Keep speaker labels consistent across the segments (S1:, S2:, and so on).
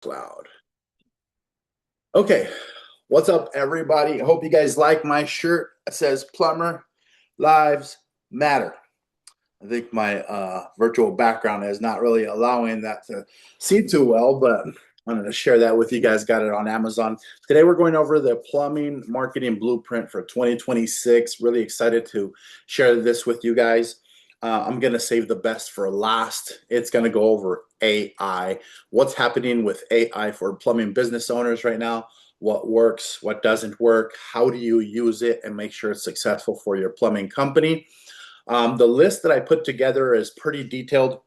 S1: Cloud. Okay, what's up, everybody? I hope you guys like my shirt. It says Plumber Lives Matter. I think my virtual background is not really allowing that to see too well, but I'm going to share that with you guys. Got it on Amazon. Today, we're going over the plumbing marketing blueprint for 2026. Really excited to share this with you guys. I'm going to save the best for last. It's going to go over AI. What's happening with AI for plumbing business owners right now? What works, what doesn't work? How do you use it and make sure it's successful for your plumbing company? The list that I put together is pretty detailed.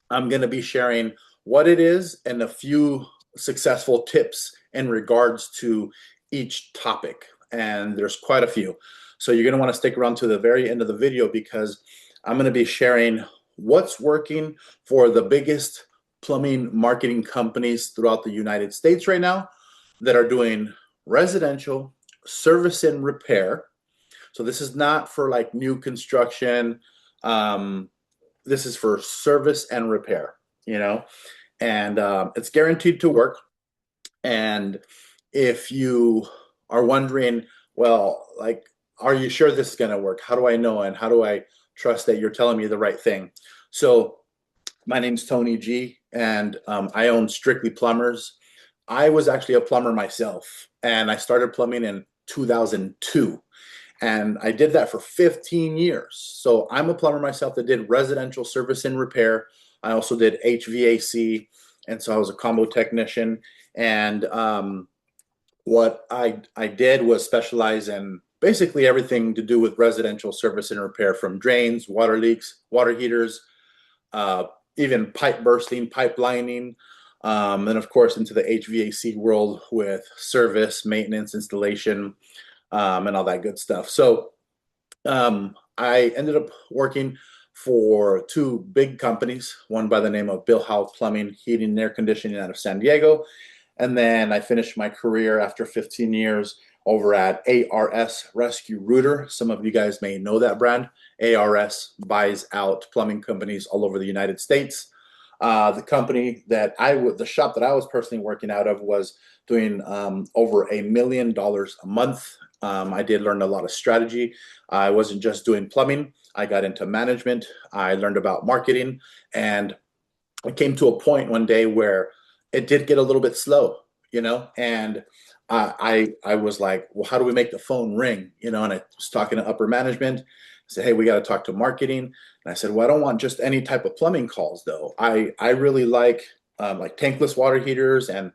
S1: I'm going to be sharing what it is and a few successful tips in regards to each topic. And there's quite a few. So you're going to want to stick around to the very end of the video because I'm going to be sharing what's working for the biggest plumbing marketing companies throughout the United States right now that are doing residential service and repair. So this is not for like new construction. Um, this is for service and repair, you know, and it's guaranteed to work. And if you are wondering, well, like, are you sure this is going to work? How do I know? And how do I trust that you're telling me the right thing? So my name's Tony G, and I own Strictly Plumbers. I was actually a plumber myself, and I started plumbing in 2002. And I did that for 15 years. So I'm a plumber myself that did residential service and repair. I also did HVAC. And so I was a combo technician. And what I did was specialize in basically everything to do with residential service and repair, from drains, water leaks, water heaters, uh, even pipe bursting, pipe lining, and of course into the HVAC world with service, maintenance, installation, and all that good stuff. So I ended up working for two big companies, one by the name of Bill Howe Plumbing, Heating, and Air Conditioning out of San Diego. And then I finished my career after 15 years over at ARS Rescue Rooter. Some of you guys may know that brand. ARS buys out plumbing companies all over the United States. The shop that I was personally working out of was doing over $1 million a month. I did learn a lot of strategy. I wasn't just doing plumbing. I got into management. I learned about marketing, and I came to a point one day where it did get a little bit slow, and I was like, well, how do we make the phone ring? And I was talking to upper management. I said, hey, we got to talk to marketing. And I said, well, I don't want just any type of plumbing calls though. I really like tankless water heaters and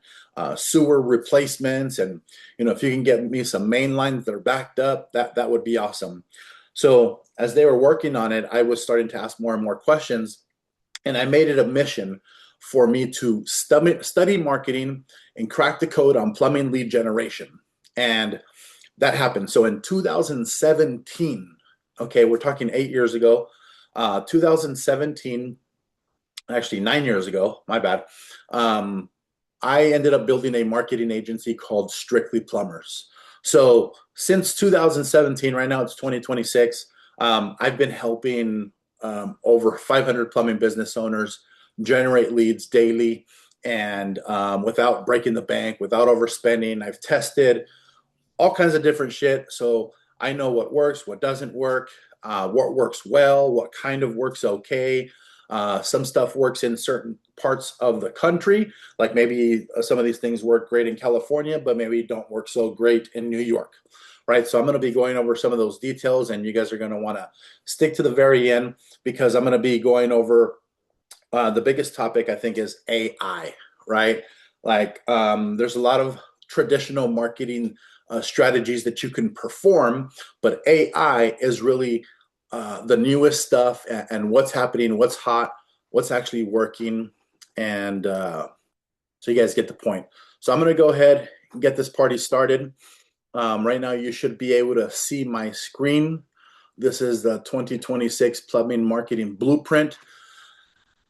S1: sewer replacements, and if you can get me some main lines that are backed up, that would be awesome. So as they were working on it, I was starting to ask more and more questions, and I made it a mission for me to study marketing and crack the code on plumbing lead generation. And that happened. So in 2017, okay, we're talking 8 years ago, 2017, actually 9 years ago, my bad. Um, I ended up building a marketing agency called Strictly Plumbers. So since 2017, right now it's 2026, I've been helping over 500 plumbing business owners generate leads daily, and without breaking the bank, without overspending. I've tested all kinds of different shit. So I know what works, what doesn't work, what works well, what kind of works okay. Some stuff works in certain parts of the country, like maybe some of these things work great in California, but maybe don't work so great in New York, right? So I'm going to be going over some of those details, and you guys are going to want to stick to the very end because I'm going to be going over the biggest topic, I think, is AI, right? Like, there's a lot of traditional marketing strategies that you can perform, but AI is really the newest stuff, and what's happening, what's hot, what's actually working. And so you guys get the point. So I'm going to go ahead and get this party started. Right now, you should be able to see my screen. This is the 2026 Plumbing Marketing Blueprint.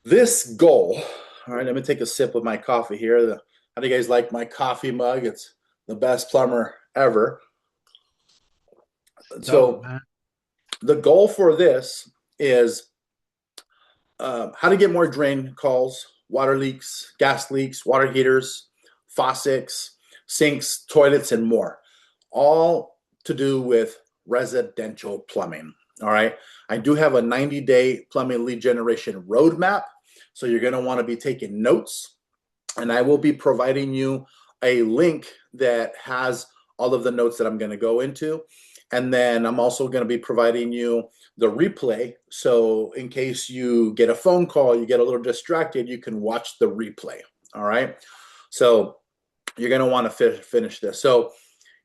S1: This goal, all right, let me take a sip of my coffee here. How do you guys like my coffee mug? It's the best plumber ever.
S2: Dope,
S1: So
S2: man.
S1: the goal for this is how to get more drain calls, water leaks, gas leaks, water heaters, faucets, sinks, toilets, and more, all to do with residential plumbing. All right. I do have a 90-day plumbing lead generation roadmap. So you're going to want to be taking notes, and I will be providing you a link that has all of the notes that I'm going to go into. And then I'm also going to be providing you the replay. So in case you get a phone call, you get a little distracted, you can watch the replay. All right. So you're going to want to finish this. So,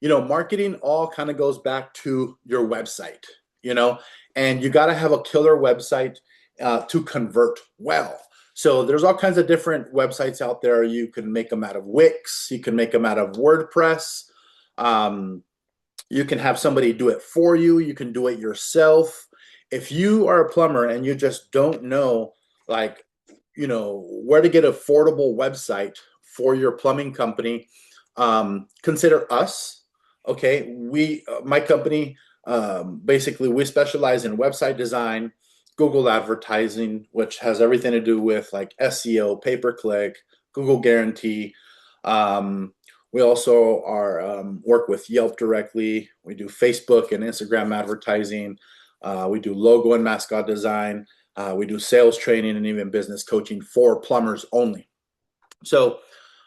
S1: marketing all kind of goes back to your website, and you got to have a killer website to convert well. So there's all kinds of different websites out there. You can make them out of Wix. You can make them out of WordPress. You can have somebody do it for you. You can do it yourself. If you are a plumber and you just don't know, where to get an affordable website for your plumbing company, consider us. Okay, my company, basically we specialize in website design, Google advertising, which has everything to do with like SEO, pay-per-click, Google Guarantee. We also work with Yelp directly. We do Facebook and Instagram advertising. We do logo and mascot design. We do sales training and even business coaching for plumbers only. So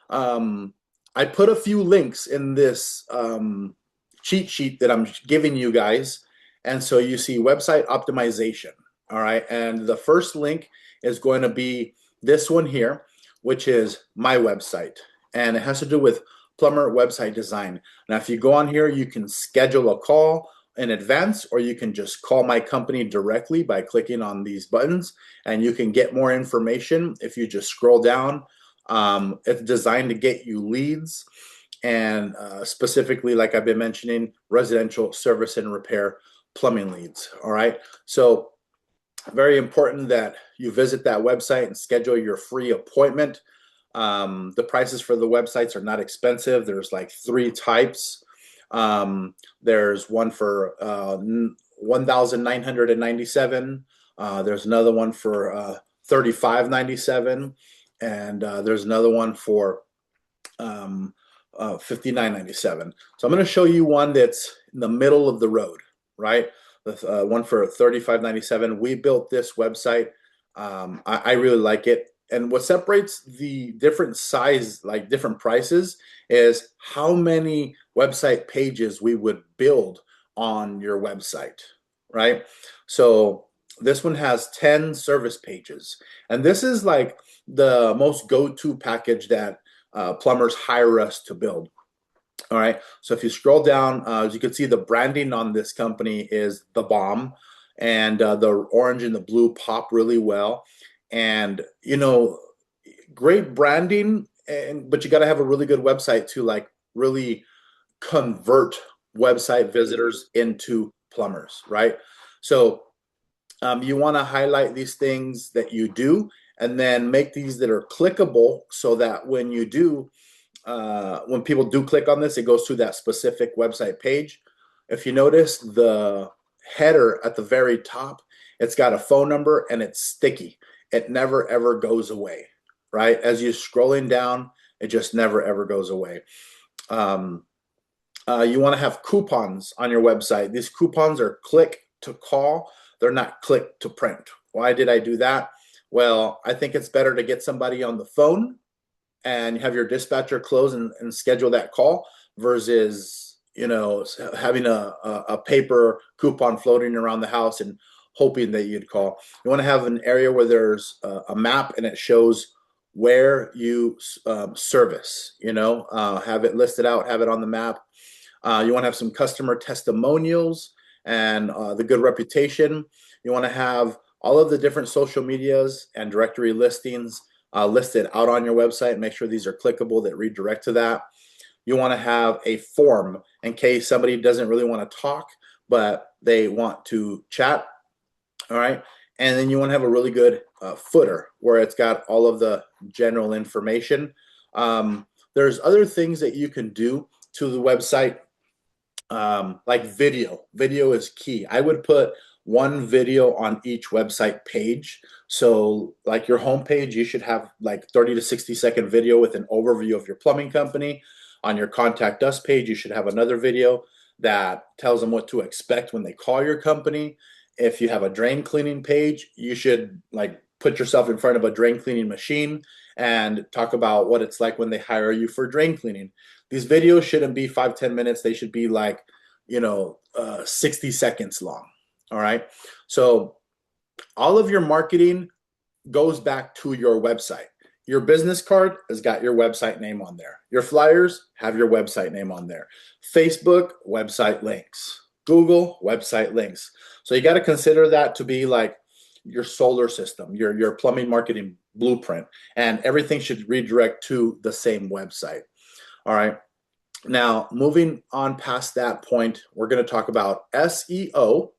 S1: I put a few links in this cheat sheet that I'm giving you guys. And so you see website optimization. All right. And the first link is going to be this one here, which is my website. And it has to do with plumber website design. Now, if you go on here, you can schedule a call in advance, or you can just call my company directly by clicking on these buttons, and you can get more information if you just scroll down. It's designed to get you leads, and specifically, like I've been mentioning, residential service and repair plumbing leads. All right. So very important that you visit that website and schedule your free appointment. The prices for the websites are not expensive. There's like 3 types. There's one for $1,997. There's another one for $35.97, and there's another one for $59.97. So I'm going to show you one that's in the middle of the road, right? The one for $35.97. We built this website. I really like it. And what separates the different size, like different prices, is how many website pages we would build on your website, right? So this one has 10 service pages. And this is like the most go-to package that plumbers hire us to build. All right. So if you scroll down, as you can see, the branding on this company is the bomb, and the orange and the blue pop really well. And, great branding, but you got to have a really good website to like really convert website visitors into plumbers, right? So you want to highlight these things that you do, and then make these that are clickable, so that when you do, when people do click on this, it goes to that specific website page. If you notice the header at the very top, it's got a phone number and it's sticky. It never ever goes away, right? As you're scrolling down, it just never ever goes away. You want to have coupons on your website. These coupons are click to call. They're not click to print. Why did I do that? Well, I think it's better to get somebody on the phone and have your dispatcher close and schedule that call, versus having a paper coupon floating around the house and hoping that you'd call. You want to have an area where there's a map and it shows where you service. Have it listed out, have it on the map. You want to have some customer testimonials and the good reputation. You want to have all of the different social medias and directory listings listed out on your website. Make sure these are clickable, that redirect to that. You want to have a form in case somebody doesn't really want to talk, but they want to chat. All right. And then you want to have a really good footer where it's got all of the general information. There's other things that you can do to the website, like video. Video is key. I would put one video on each website page. So like your homepage, you should have like 30 to 60-second video with an overview of your plumbing company. On your contact us page, you should have another video that tells them what to expect when they call your company. If you have a drain cleaning page, you should like put yourself in front of a drain cleaning machine and talk about what it's like when they hire you for drain cleaning. These videos shouldn't be 5-10 minutes. They should be like, 60 seconds long. All right. So all of your marketing goes back to your website. Your business card has got your website name on there. Your flyers have your website name on there. Facebook, website links. Google, website links. So you got to consider that to be like your solar system, your plumbing marketing blueprint, and everything should redirect to the same website. All right. Now, moving on past that point, we're going to talk about SEO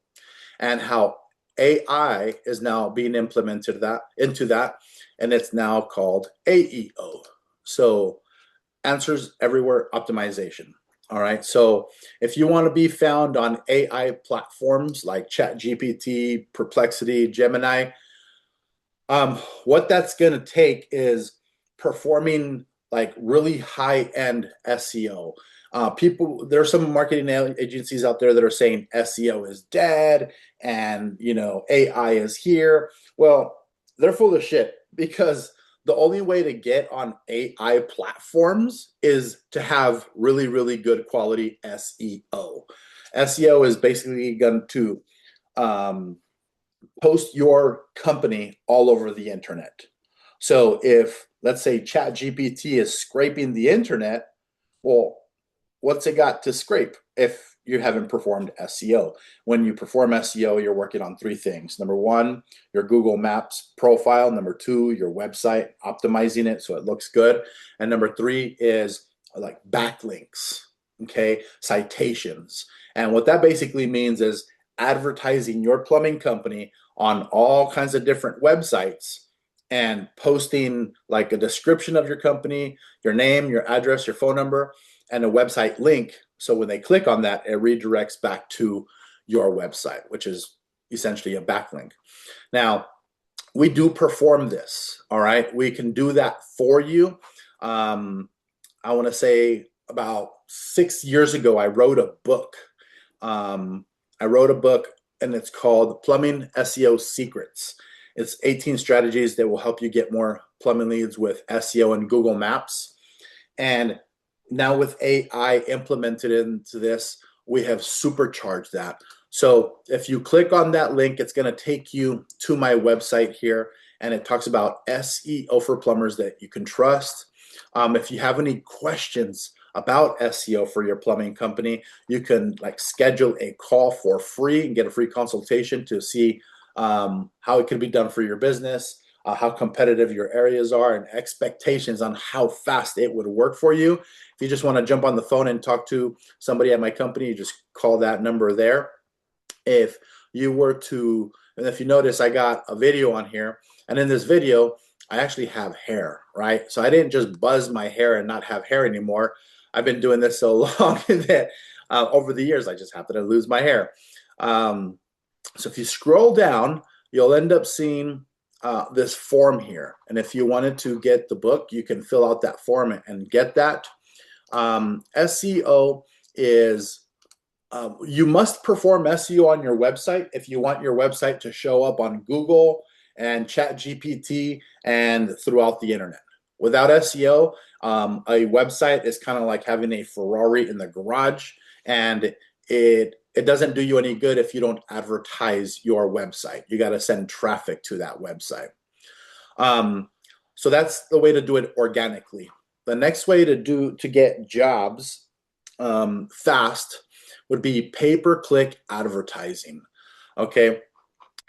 S1: and how AI is now being implemented into that, and it's now called AEO. So answers everywhere optimization. All right. So if you want to be found on AI platforms like ChatGPT, Perplexity, Gemini, what that's going to take is performing like really high-end SEO. There are some marketing agencies out there that are saying SEO is dead and AI is here. Well, they're full of shit, because the only way to get on AI platforms is to have really, really good quality SEO. SEO is basically going to post your company all over the internet. So if, let's say, ChatGPT is scraping the internet, well, what's it got to scrape if you haven't performed SEO? When you perform SEO, you're working on three things. Number one, your Google Maps profile. Number two, your website, optimizing it so it looks good. And number three is like backlinks, okay, citations. And what that basically means is advertising your plumbing company on all kinds of different websites and posting like a description of your company, your name, your address, your phone number, and a website link. So when they click on that, it redirects back to your website, which is essentially a backlink. Now, we do perform this. All right. We can do that for you. I want to say about 6 years ago, I wrote a book. And it's called Plumbing SEO Secrets. It's 18 strategies that will help you get more plumbing leads with SEO and Google Maps. And now with AI implemented into this, we have supercharged that. So if you click on that link, it's going to take you to my website here, and it talks about SEO for plumbers that you can trust. If you have any questions about SEO for your plumbing company, you can like schedule a call for free and get a free consultation to see how it could be done for your business, how competitive your areas are, and expectations on how fast it would work for you. If you just want to jump on the phone and talk to somebody at my company, you just call that number there. If you notice, I got a video on here, and in this video, I actually have hair, right? So I didn't just buzz my hair and not have hair anymore. I've been doing this so long that over the years, I just happen to lose my hair. So if you scroll down, you'll end up seeing this form here. And if you wanted to get the book, you can fill out that form and get that. SEO is, you must perform SEO on your website if you want your website to show up on Google and ChatGPT and throughout the internet. Without SEO, a website is kind of like having a Ferrari in the garage, and it doesn't do you any good if you don't advertise your website. You got to send traffic to that website. So that's the way to do it organically. The next way to get jobs fast would be pay-per-click advertising. Okay.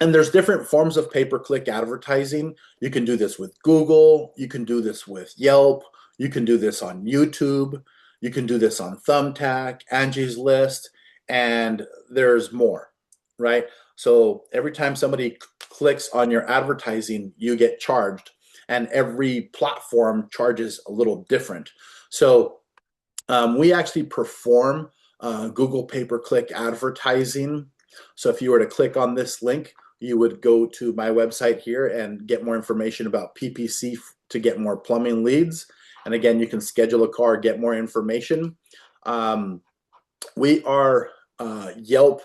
S1: And there's different forms of pay-per-click advertising. You can do this with Google. You can do this with Yelp. You can do this on YouTube. You can do this on Thumbtack, Angie's List, and there's more, right? So every time somebody clicks on your advertising, you get charged, and every platform charges a little different. So we actually perform Google pay-per-click advertising So if you were to click on this link, you would go to my website here and get more information about PPC to get more plumbing leads. And again, you can schedule a call or get more information. We are Yelp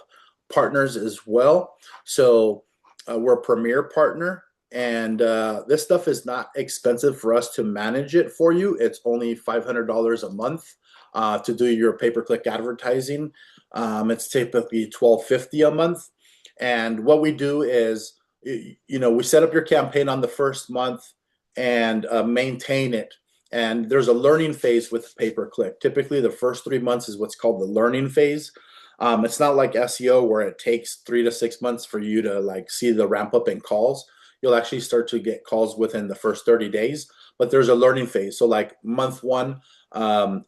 S1: partners as well. So we're a premier partner. And this stuff is not expensive for us to manage it for you. It's only $500 a month to do your pay-per-click advertising. It's typically $12.50 a month. And what we do is, we set up your campaign on the first month and maintain it. And there's a learning phase with pay-per-click. Typically, the first 3 months is what's called the learning phase. It's not like SEO where it takes 3 to 6 months for you to see the ramp up in calls. You'll actually start to get calls within the first 30 days, but there's a learning phase. So month 1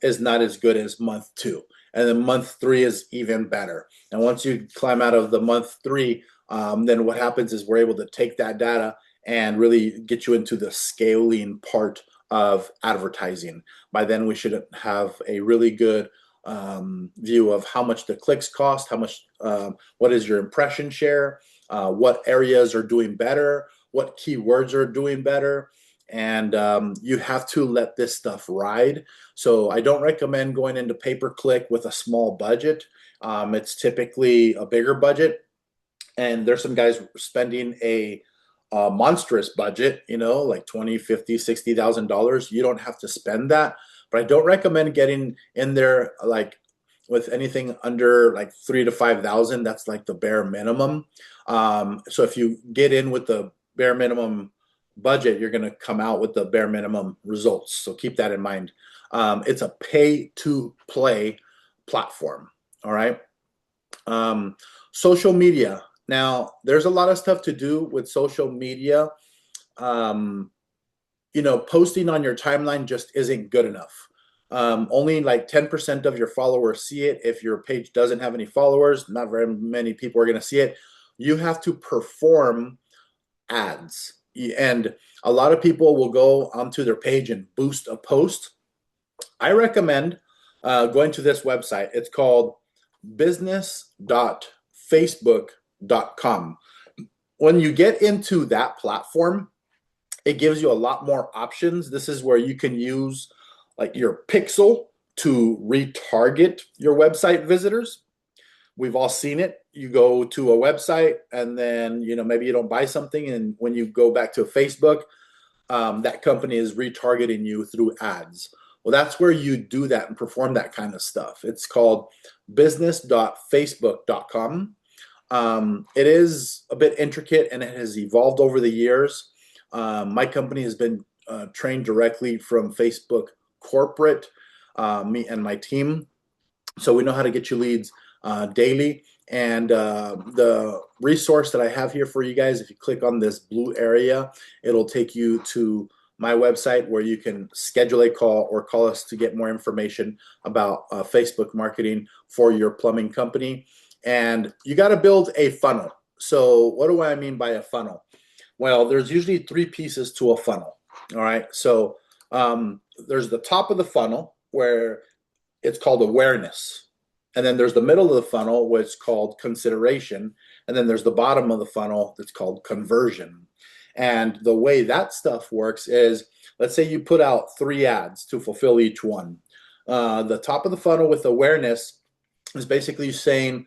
S1: is not as good as month 2. And then month 3 is even better. And once you climb out of the month 3, then what happens is we're able to take that data and really get you into the scaling part of advertising. By then, we should have a really good view of how much the clicks cost, what is your impression share, what areas are doing better, what keywords are doing better. And you have to let this stuff ride. So I don't recommend going into pay-per-click with a small budget. It's typically a bigger budget. And there's some guys spending a monstrous budget, like $20,000, $50,000, $60,000. You don't have to spend that. But I don't recommend getting in there with anything under $3,000 to $5,000. That's the bare minimum. So if you get in with the bare minimum budget, you're going to come out with the bare minimum results. So keep that in mind. It's a pay to play platform. All right. Social media. Now, there's a lot of stuff to do with social media. Posting on your timeline just isn't good enough. Only 10% of your followers see it. If your page doesn't have any followers, not very many people are going to see it. You have to perform ads. And a lot of people will go onto their page and boost a post. I recommend going to this website. It's called business.facebook.com. When you get into that platform, it gives you a lot more options. This is where you can use your pixel to retarget your website visitors. We've all seen it. You go to a website and then, maybe you don't buy something. And when you go back to Facebook, that company is retargeting you through ads. Well, that's where you do that and perform that kind of stuff. It's called business.facebook.com. It is a bit intricate and it has evolved over the years. My company has been trained directly from Facebook corporate, me and my team. So we know how to get you leads daily. And the resource that I have here for you guys, if you click on this blue area, it'll take you to my website where you can schedule a call or call us to get more information about Facebook marketing for your plumbing company. And you got to build a funnel. So what do I mean by a funnel? Well, there's usually 3 pieces to a funnel. All right. So there's the top of the funnel where it's called awareness. And then there's the middle of the funnel, which is called consideration. And then there's the bottom of the funnel that's called conversion. And the way that stuff works is, let's say you put out 3 ads to fulfill each one. The top of the funnel with awareness is basically saying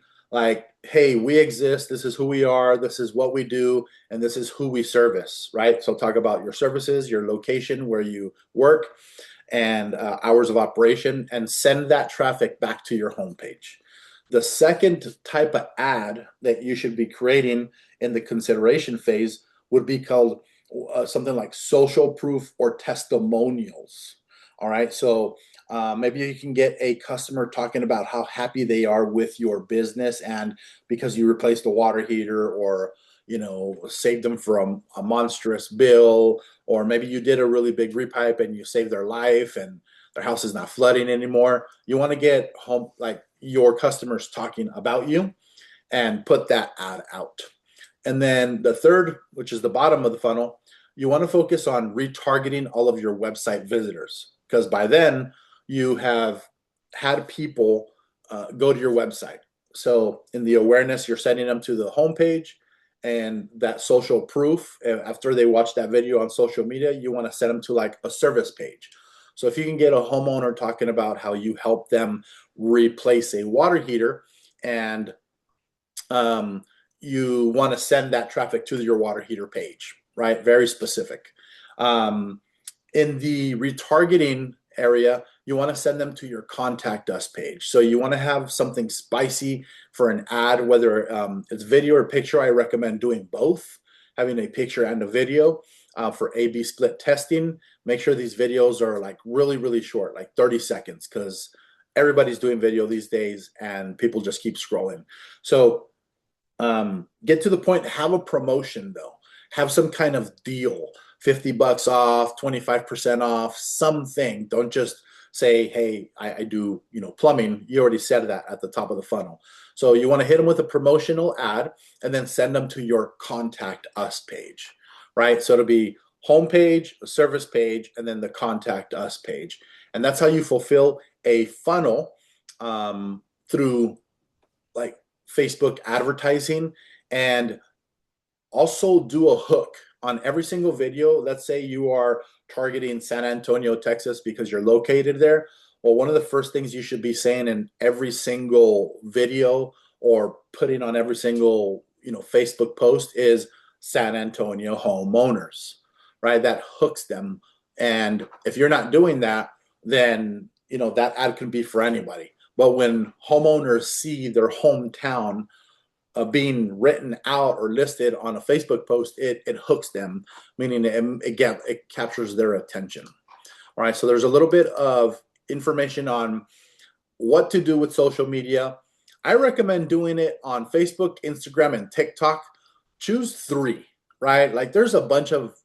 S1: hey, we exist. This is who we are. This is what we do. And this is who we service, right? So talk about your services, your location, where you work, and hours of operation, and send that traffic back to your homepage. The second type of ad that you should be creating in the consideration phase would be called something like social proof or testimonials. All right. So maybe you can get a customer talking about how happy they are with your business, and because you replaced the water heater, or saved them from a monstrous bill, or maybe you did a really big repipe and you saved their life and their house is not flooding anymore. You want to get home your customers talking about you and put that ad out. And then the third, which is the bottom of the funnel, you want to focus on retargeting all of your website visitors, because by then you have had people go to your website. So in the awareness, you're sending them to the homepage, and that social proof, after they watch that video on social media, you want to send them to like a service page. So if you can get a homeowner talking about how you help them replace a water heater, and um, you want to send that traffic to your water heater page, right? Very specific. Um, in the retargeting area, you want to send them to your contact us page. So you want to have something spicy for an ad, whether it's video or picture. I recommend doing both, having a picture and a video for A/B split testing. Make sure these videos are like really, really short, like 30 seconds, because everybody's doing video these days and people just keep scrolling. So get to the point, have a promotion though, have some kind of deal, $50 off, 25% off, something. Don't just say, hey, I do, plumbing. You already said that at the top of the funnel. So you want to hit them with a promotional ad and then send them to your contact us page, right? So it'll be homepage, a service page, and then the contact us page. And that's how you fulfill a funnel through like Facebook advertising, and also do a hook on every single video. Let's say you are targeting San Antonio, Texas, because you're located there. Well, one of the first things you should be saying in every single video or putting on every single, Facebook post is San Antonio homeowners, right? That hooks them. And if you're not doing that, then, that ad can be for anybody. But when homeowners see their hometown being written out or listed on a Facebook post, it hooks them, meaning it captures their attention. All right, so there's a little bit of information on what to do with social media. I recommend doing it on Facebook, Instagram, and TikTok. Choose 3, right? Like there's a bunch of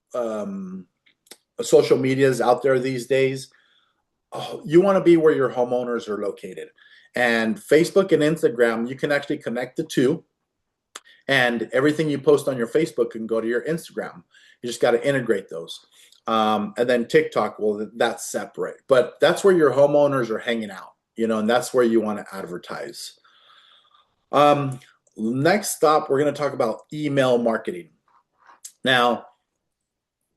S1: social medias out there these days. Oh, you want to be where your homeowners are located. And Facebook and Instagram, you can actually connect the two, and everything you post on your Facebook can go to your Instagram. You just got to integrate those. And then TikTok, well, that's separate. But that's where your homeowners are hanging out, and that's where you want to advertise. Next stop, we're going to talk about email marketing. Now,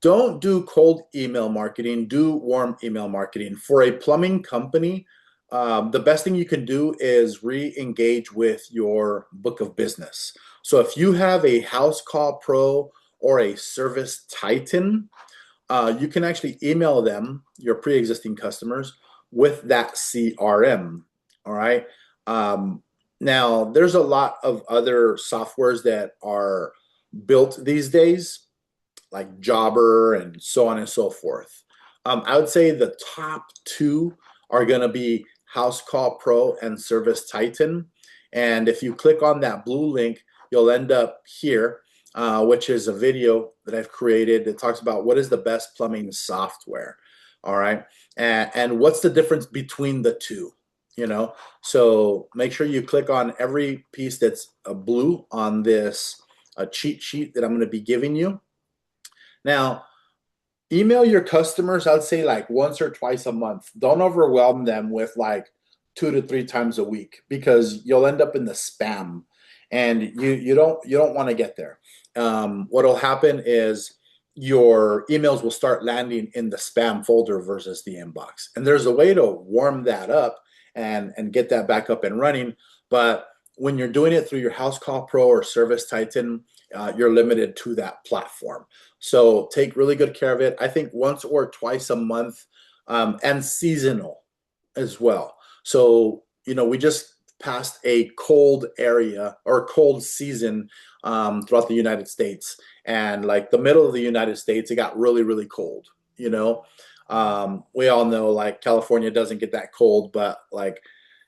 S1: don't do cold email marketing, do warm email marketing. For a plumbing company, the best thing you can do is re-engage with your book of business. So if you have a house call pro or a service titan, you can actually email them, your pre-existing customers, with that CRM. All right. Now, there's a lot of other softwares that are built these days, like Jobber and so on and so forth. I would say the top 2 are going to be House Call Pro and Service Titan. And if you click on that blue link, you'll end up here, which is a video that I've created that talks about what is the best plumbing software. All right. And what's the difference between the two? So make sure you click on every piece that's blue on this cheat sheet that I'm going to be giving you. Now, email your customers, I'd say like once or twice a month. Don't overwhelm them with like 2 to 3 times a week, because you'll end up in the spam, and you don't want to get there. What'll happen is your emails will start landing in the spam folder versus the inbox. And there's a way to warm that up and get that back up and running. But when you're doing it through your House Call Pro or Service Titan, you're limited to that platform. So take really good care of it. I think once or twice a month, and seasonal as well. So, we just passed a cold area or cold season throughout the United States. And like the middle of the United States, it got really, really cold. We all know like California doesn't get that cold, but like,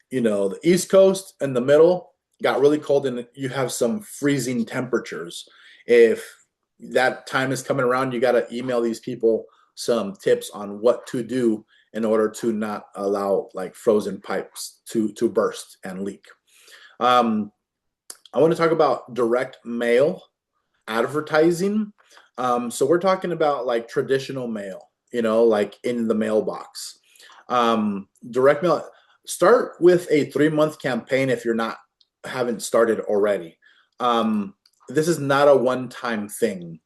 S1: the East Coast and the middle got really cold, and you have some freezing temperatures. If that time is coming around, you got to email these people some tips on what to do in order to not allow like frozen pipes to burst and leak. I want to talk about direct mail advertising. So we're talking about like traditional mail, like in the mailbox. Direct mail, start with a 3-month campaign if you're not haven't started already. This is not a one-time thing.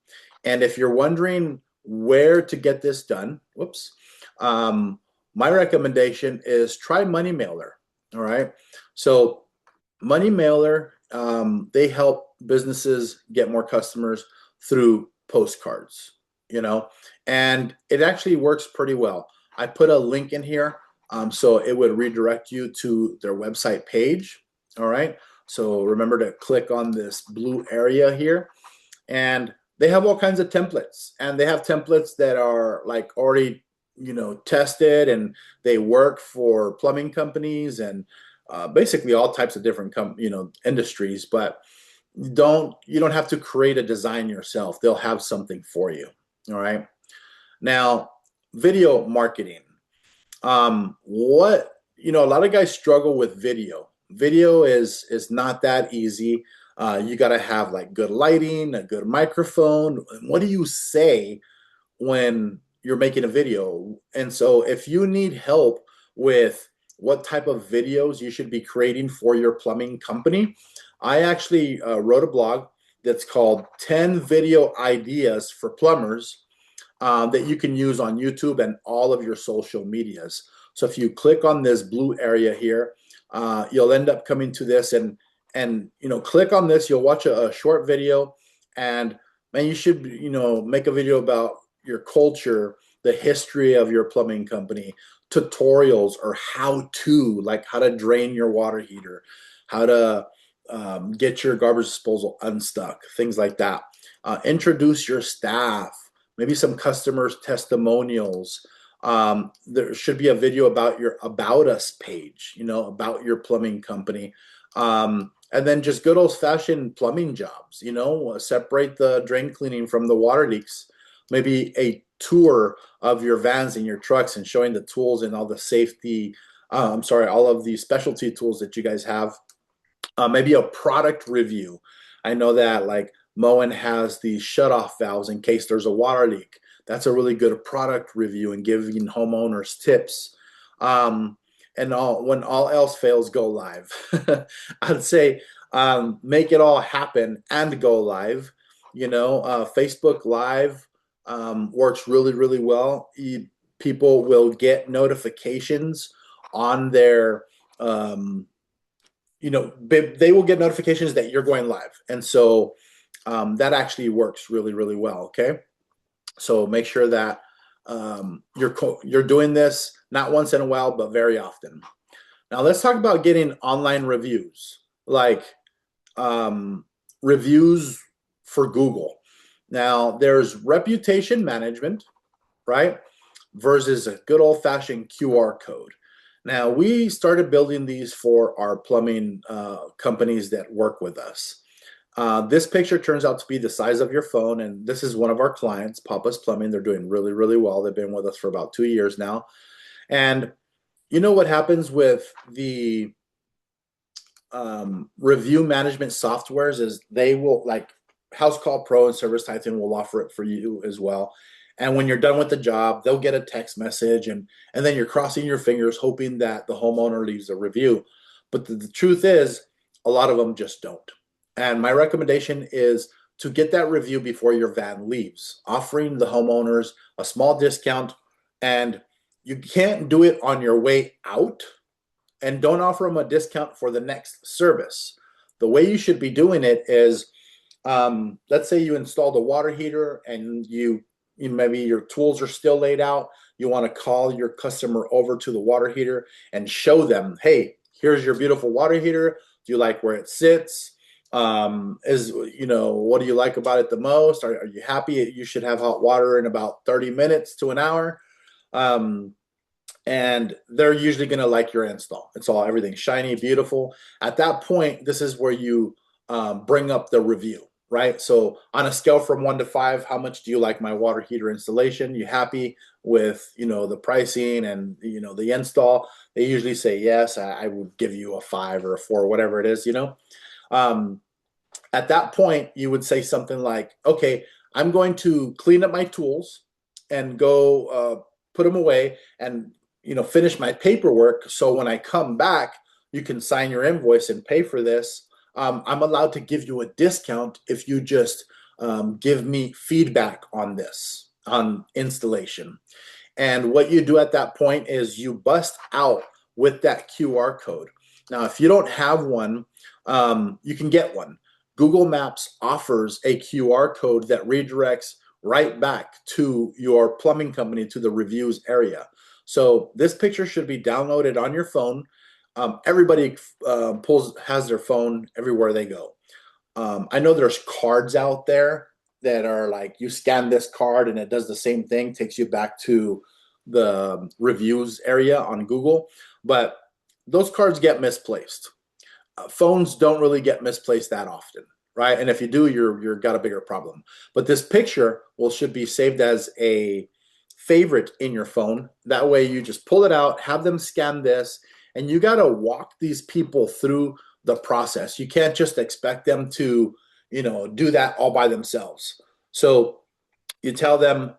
S1: And if you're wondering where to get this done, whoops, my recommendation is try Money Mailer. All right. So Money Mailer, they help businesses get more customers through postcards, and it actually works pretty well. I put a link in here, so it would redirect you to their website page. All right. So remember to click on this blue area here, and they have all kinds of templates, and they have templates that are like already, tested, and they work for plumbing companies and basically all types of different industries. But you don't have to create a design yourself. They'll have something for you. All right. Now, video marketing. What a lot of guys struggle with video. Video is not that easy. You got to have like good lighting, a good microphone. What do you say when you're making a video? And so if you need help with what type of videos you should be creating for your plumbing company, I actually wrote a blog that's called 10 Video Ideas for Plumbers, that you can use on YouTube and all of your social medias. So if you click on this blue area here, you'll end up coming to this, and click on this. You'll watch a short video, and man, you should make a video about your culture, the history of your plumbing company, tutorials or like how to drain your water heater, how to get your garbage disposal unstuck, things like that. Introduce your staff, maybe some customers' testimonials. There should be a video about your About Us page, about your plumbing company. And then just good old-fashioned plumbing jobs, separate the drain cleaning from the water leaks. Maybe a tour of your vans and your trucks and showing the tools and all the safety, all of the specialty tools that you guys have. Maybe a product review. I know that like Moen has the shutoff valves in case there's a water leak. That's a really good product review and giving homeowners tips. And when all else fails, go live. I'd say make it all happen and go live. Facebook Live works really, really well. People will get notifications on their they will get notifications that you're going live. And so that actually works really, really well. Okay. So make sure that you're doing this not once in a while, but very often. Now let's talk about getting online reviews, like reviews for Google. Now there's reputation management, right? Versus a good old fashioned QR code. Now, we started building these for our plumbing companies that work with us. This picture turns out to be the size of your phone, and this is one of our clients, Papa's Plumbing. They're doing really, really well. They've been with us for about 2 years now. And you know what happens with the review management softwares is they will, like House Call Pro and Service Titan will offer it for you as well. And when you're done with the job, they'll get a text message, and then you're crossing your fingers hoping that the homeowner leaves a review. But the truth is, a lot of them just don't. And my recommendation is to get that review before your van leaves, offering the homeowners a small discount. And you can't do it on your way out, and don't offer them a discount for the next service. The way you should be doing it is, let's say you installed a water heater and maybe your tools are still laid out. You want to call your customer over to the water heater and show them, hey, here's your beautiful water heater. Do you like where it sits? What do you like about it the most? Are you happy? You should have hot water in about 30 minutes to an hour. And they're usually going to like your install. It's everything shiny, beautiful. At that point, this is where you bring up the review. Right. So on a scale from 1 to 5, how much do you like my water heater installation? You happy with, the pricing and, the install? They usually say, yes, I would give you a 5 or a 4, whatever it is, At that point, you would say something like, okay, I'm going to clean up my tools and go put them away and, finish my paperwork. So when I come back, you can sign your invoice and pay for this. I'm allowed to give you a discount if you just give me feedback on this, on installation. And what you do at that point is you bust out with that QR code. Now, if you don't have one, you can get one. Google Maps offers a QR code that redirects right back to your plumbing company, to the reviews area. So this picture should be downloaded on your phone. Everybody has their phone everywhere they go. I know there's cards out there that are like, you scan this card and it does the same thing, takes you back to the reviews area on Google, but those cards get misplaced. Phones don't really get misplaced that often, right? And if you do, you're got a bigger problem. But this picture should be saved as a favorite in your phone. That way you just pull it out, have them scan this, and you got to walk these people through the process. You can't just expect them to, do that all by themselves. So you tell them,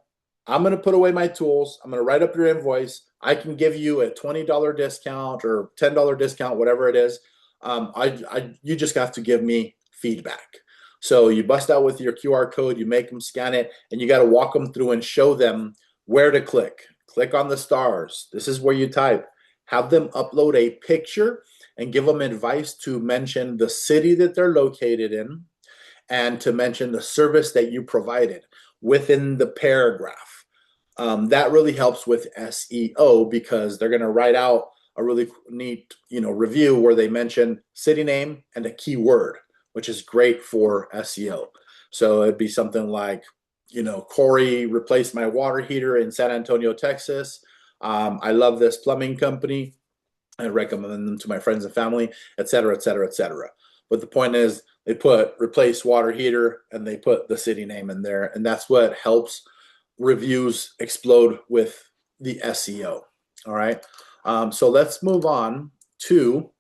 S1: I'm going to put away my tools. I'm going to write up your invoice. I can give you a $20 discount or $10 discount, whatever it is. You just have to give me feedback. So you bust out with your QR code, you make them scan it, and you got to walk them through and show them where to click. Click on the stars. This is where you type. Have them upload a picture and give them advice to mention the city that they're located in and to mention the service that you provided within the paragraph. That really helps with SEO because they're going to write out a really neat, review where they mention city name and a keyword, which is great for SEO. So it'd be something like, Corey replaced my water heater in San Antonio, Texas. I love this plumbing company. I recommend them to my friends and family, et cetera, et cetera, et cetera. But the point is, they put replace water heater and they put the city name in there. And that's what helps reviews explode with the SEO. All right. So let's move on to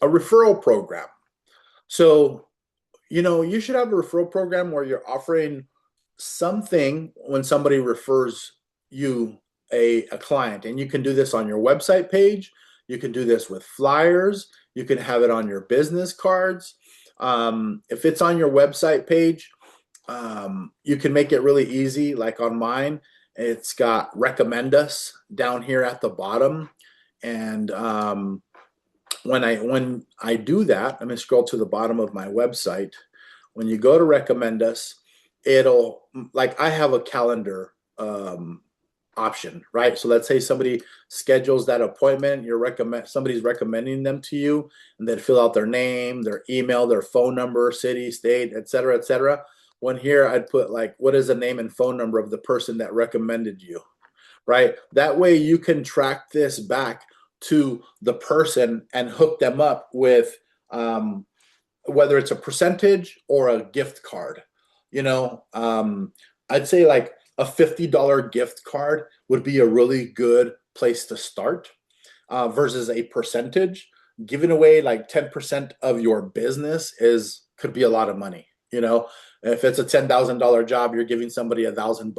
S1: a referral program. So, you should have a referral program where you're offering something when somebody refers you a client. And you can do this on your website page. You can do this with flyers. You can have it on your business cards. If it's on your website page, you can make it really easy. Like on mine, it's got recommend us down here at the bottom. And when I do that, I'm going to scroll to the bottom of my website. When you go to recommend us, it'll, like, I have a calendar option, right? So let's say somebody schedules that appointment, somebody's recommending them to you, and then fill out their name, their email, their phone number, city, state, et cetera, et cetera. When here, I'd put like, what is the name and phone number of the person that recommended you, right? That way you can track this back to the person and hook them up with whether it's a percentage or a gift card. I'd say like a $50 gift card would be a really good place to start versus a percentage. Giving away like 10% of your business could be a lot of money. If it's a $10,000 job, you're giving somebody $1,000,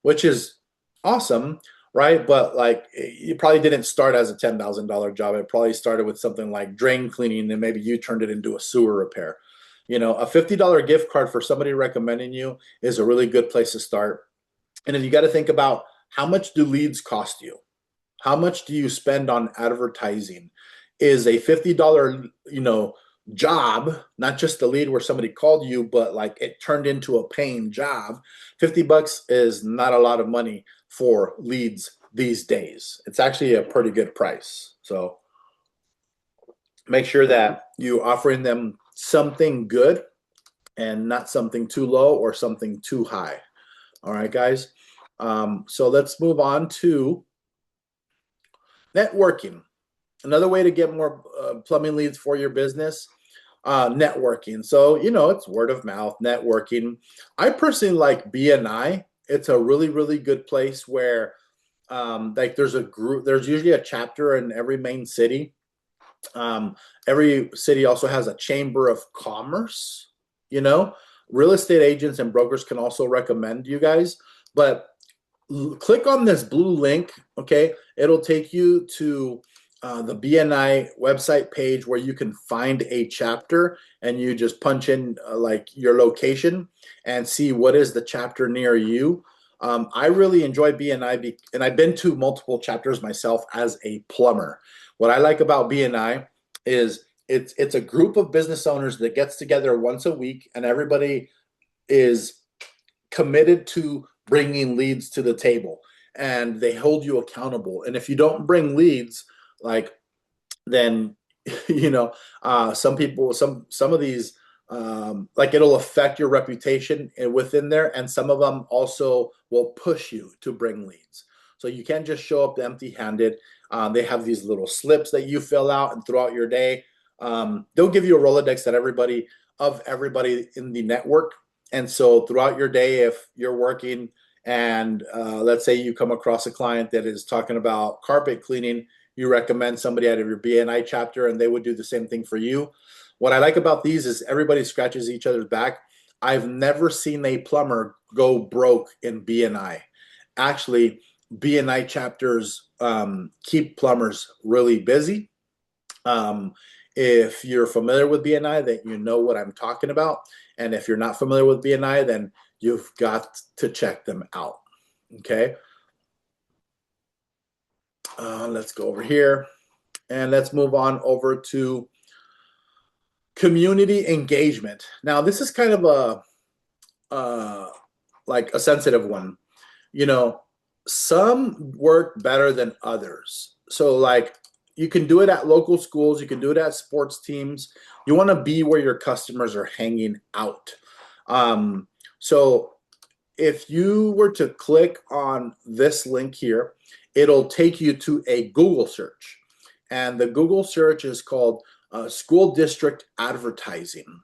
S1: which is awesome, right? But like, you probably didn't start as a $10,000 job. It probably started with something like drain cleaning, and maybe you turned it into a sewer repair. A $50 gift card for somebody recommending you is a really good place to start. And then you got to think about, how much do leads cost you? How much do you spend on advertising? Is a $50, job, not just a lead where somebody called you, but like it turned into a paying job. $50 is not a lot of money for leads these days. It's actually a pretty good price. So make sure that you're offering them something good and not something too low or something too high. All right, guys. So let's move on to networking. Another way to get more plumbing leads for your business, networking. So, it's word of mouth, networking. I personally like BNI. It's a really, really good place where like there's a group, there's usually a chapter in every main city. Every city also has a chamber of commerce. Real estate agents and brokers can also recommend you guys, but click on this blue link. Okay. It'll take you to the BNI website page where you can find a chapter and you just punch in like your location and see what is the chapter near you. I really enjoy BNI and I've been to multiple chapters myself as a plumber. What I like about BNI is it's a group of business owners that gets together once a week and everybody is committed to bringing leads to the table and they hold you accountable. And if you don't bring leads, like then you know some people some of these like it'll affect your reputation within there, and some of them also will push you to bring leads. So you can't just show up empty handed. They have these little slips that you fill out, and throughout your day they'll give you a Rolodex that everybody in the network. And so throughout your day, if you're working and let's say you come across a client that is talking about carpet cleaning, you recommend somebody out of your BNI chapter and they would do the same thing for you. What I like about these is everybody scratches each other's back. I've never seen a plumber go broke in BNI. Actually, BNI chapters keep plumbers really busy. Um, if you're familiar with BNI, then you know what I'm talking about. And if you're not familiar with BNI, then you've got to check them out. Okay. Let's go over here and let's move on over to community engagement. Now, this is kind of like a sensitive one. You know, some work better than others. So, like, you can do it at local schools, you can do it at sports teams. You want to be where your customers are hanging out. So, if you were to click on this link here, it'll take you to a Google search. And the Google search is called school district advertising.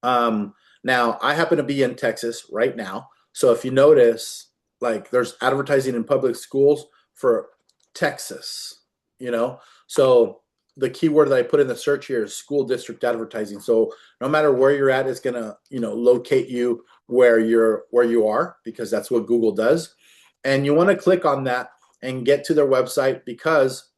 S1: Now, I happen to be in Texas right now. So if you notice, like there's advertising in public schools for Texas, you know? So the keyword that I put in the search here is school district advertising. So no matter where you're at, it's gonna, locate you where you are, because that's what Google does. And you want to click on that and get to their website, because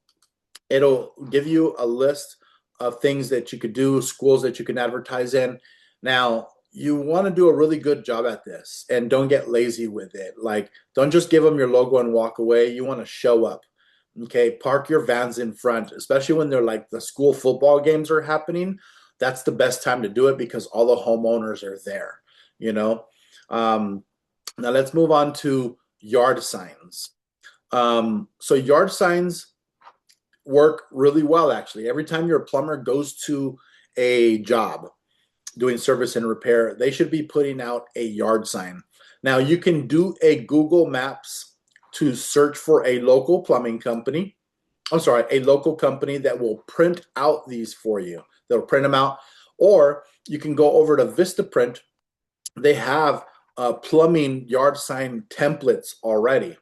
S1: it'll give you a list of things that you could do, schools that you can advertise in. Now, you want to do a really good job at this and don't get lazy with it. Like, don't just give them your logo and walk away. You want to show up. Okay, park your vans in front, especially when they're like the school football games are happening. That's the best time to do it because all the homeowners are there, you know. Now let's move on to yard signs. So yard signs work really well, actually. Every time your plumber goes to a job doing service and repair, they should be putting out a yard sign. Now, you can do a Google Maps to search for a local plumbing company. I'm sorry, a local company that will print out these for you. They'll print them out. Or you can go over to Vistaprint. They have plumbing yard sign templates already.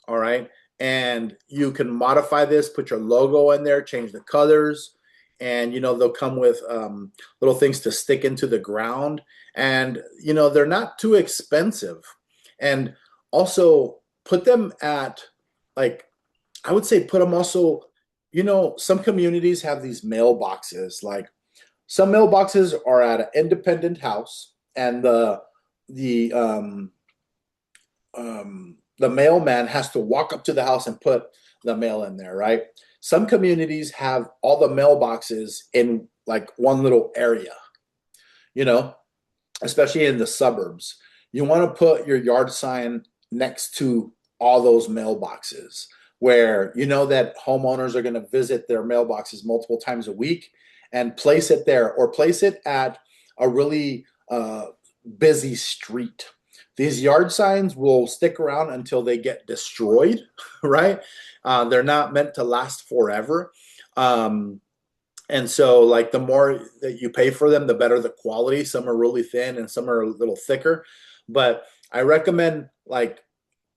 S1: All right. And you can modify this, put your logo in there, change the colors, and they'll come with little things to stick into the ground. And they're not too expensive. And also put them at, like, I would say put them also, some communities have these mailboxes. Like, some mailboxes are at an independent house, and the the mailman has to walk up to the house and put the mail in there, right? Some communities have all the mailboxes in like one little area, you know, especially in the suburbs. You want to put your yard sign next to all those mailboxes where you know that homeowners are going to visit their mailboxes multiple times a week, and place it there, or place it at a really busy street. These yard signs will stick around until they get destroyed, right? They're not meant to last forever. And so, like, the more that you pay for them, the better the quality. Some are really thin and some are a little thicker. But I recommend, like,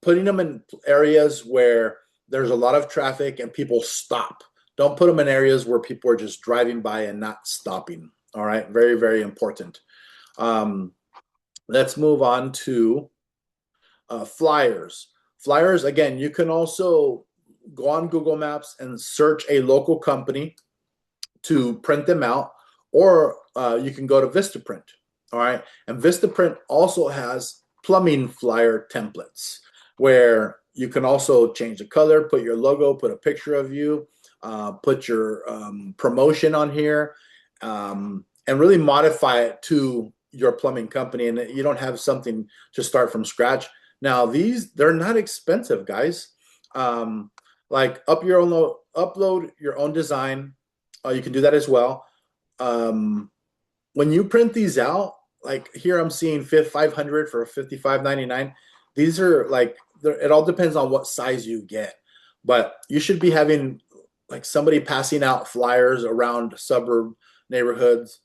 S1: putting them in areas where there's a lot of traffic and people stop. Don't put them in areas where people are just driving by and not stopping. All right. Very, very important. Let's move on to flyers. Flyers, again, you can also go on Google Maps and search a local company to print them out, or you can go to Vistaprint. All right. And Vistaprint also has plumbing flyer templates where you can also change the color, put your logo, put a picture of you, put your promotion on here, and really modify it to your plumbing company. And you don't have something to start from scratch. Now, they're not expensive, guys. Like upload your own design. You can do that as well. When you print these out, like here I'm seeing 500 for $55.99. These are like, it all depends on what size you get, but you should be having like somebody passing out flyers around suburb neighborhoods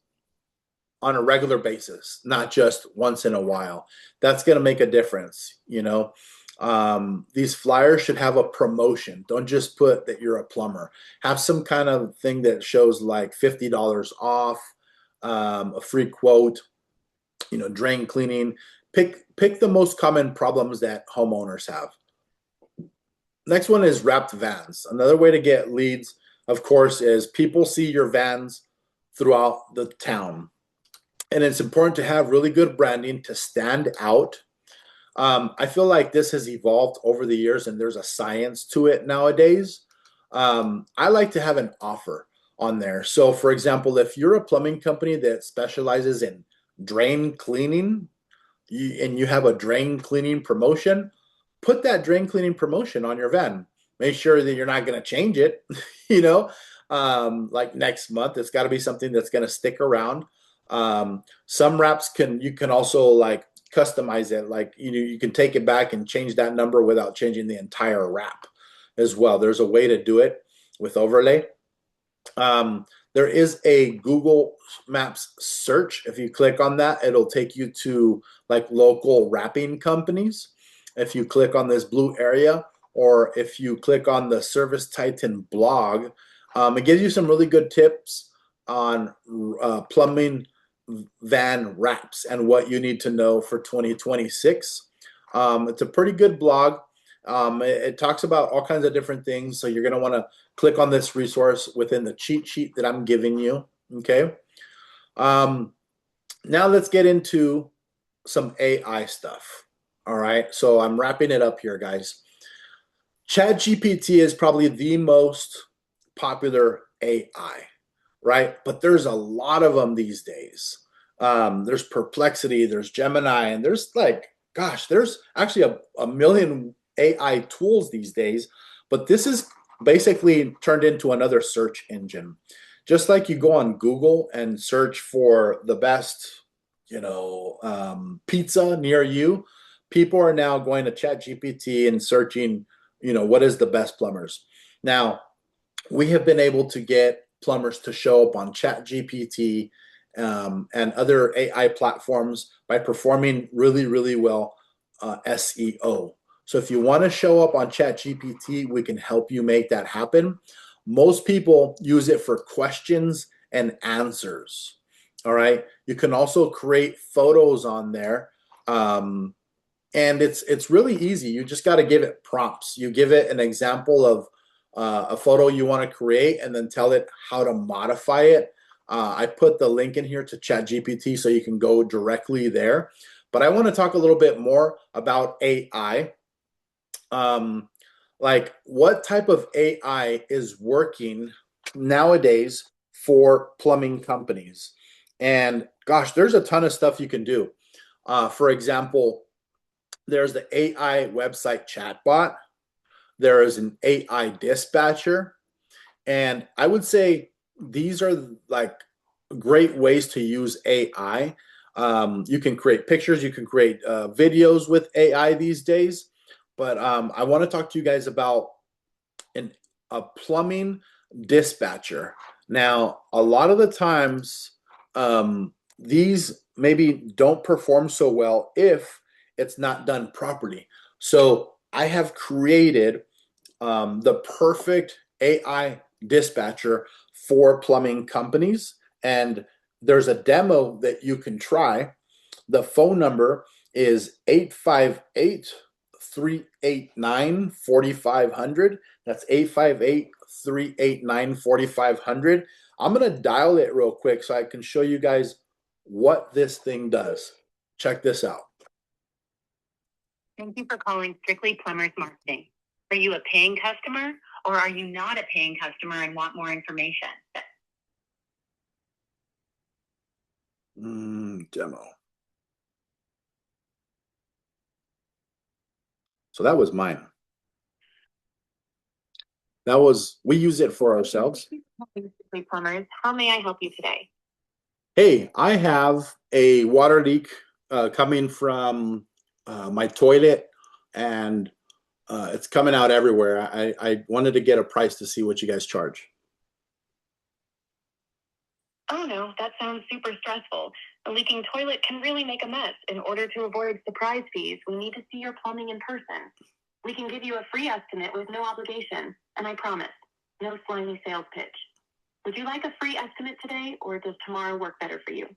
S1: on a regular basis, not just once in a while. That's going to make a difference. These flyers should have a promotion. Don't just put that you're a plumber. Have some kind of thing that shows like $50 off, a free quote, drain cleaning. Pick the most common problems that homeowners have. Next one is wrapped vans. Another way to get leads, of course, is people see your vans throughout the town. And it's important to have really good branding to stand out. I feel like this has evolved over the years and there's a science to it nowadays. I like to have an offer on there. So, for example, if you're a plumbing company that specializes in drain cleaning and you have a drain cleaning promotion, put that drain cleaning promotion on your van. Make sure that you're not going to change it, like next month. It's got to be something that's going to stick around. Some wraps you can also like customize it. Like, you can take it back and change that number without changing the entire wrap as well. There's a way to do it with overlay. There is a Google Maps search. If you click on that, it'll take you to like local wrapping companies. If you click on this blue area, or if you click on the Service Titan blog, it gives you some really good tips on plumbing van wraps and what you need to know for 2026. It's a pretty good blog. It talks about all kinds of different things. So you're going to want to click on this resource within the cheat sheet that I'm giving you. Okay. Now let's get into some AI stuff. All right. So I'm wrapping it up here, guys. ChatGPT is probably the most popular AI, right? But there's a lot of them these days. There's Perplexity, there's Gemini, and there's there's actually a million AI tools these days. But this is basically turned into another search engine. Just like you go on Google and search for the best, pizza near you, people are now going to ChatGPT and searching, what is the best plumbers. Now, we have been able to get plumbers to show up on ChatGPT and other AI platforms by performing really, really well SEO. So if you want to show up on ChatGPT, we can help you make that happen. Most people use it for questions and answers. All right. You can also create photos on there. And it's really easy. You just got to give it prompts. You give it an example of a photo you want to create and then tell it how to modify it. I put the link in here to ChatGPT so you can go directly there. But I want to talk a little bit more about AI. Like what type of AI is working nowadays for plumbing companies. And gosh, there's a ton of stuff you can do. For example, there's the AI website chatbot. There is an AI dispatcher. And I would say these are like great ways to use AI. You can create pictures, you can create videos with AI these days. But I want to talk to you guys about a plumbing dispatcher. Now, a lot of the times, these maybe don't perform so well if it's not done properly. So I have created the perfect AI dispatcher for plumbing companies. And there's a demo that you can try. The phone number is 858 858-389-4500. That's 858-389-4500. I'm going to dial it real quick so I can show you guys what this thing does. Check this out.
S2: Thank you for calling Strictly Plumbers Marketing. Are you a paying customer or are you not a paying customer and want more information?
S1: Demo. So that was mine. We use it for ourselves.
S2: Strictly Plumbers, how may I help you today?
S1: Hey, I have a water leak coming from my toilet, and it's coming out everywhere. I wanted to get a price to see what you guys charge.
S2: Oh no, that sounds super stressful. A leaking toilet can really make a mess. In order to avoid surprise fees, we need to see your plumbing in person. We can give you a free estimate with no obligation, and I promise, no slimy sales pitch. Would you like a free estimate today, or does tomorrow work better for you?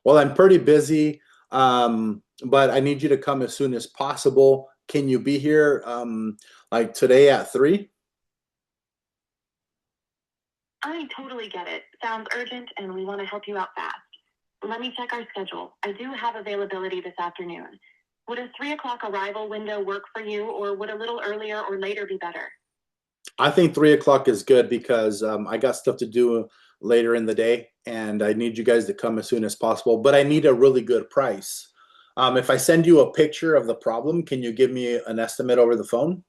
S1: Well, I'm pretty busy, but I need you to come as soon as possible. Can you be here like today at 3?
S2: I totally get it. Sounds urgent, and we want to help you out fast. Let me check our schedule. I do have availability this afternoon. Would a 3 o'clock arrival window work for you, or would a little earlier or later be better?
S1: I think 3 o'clock is good because I got stuff to do later in the day, and I need you guys to come as soon as possible. But I need a really good price. If I send you a picture of the problem, can you give me an estimate over the phone?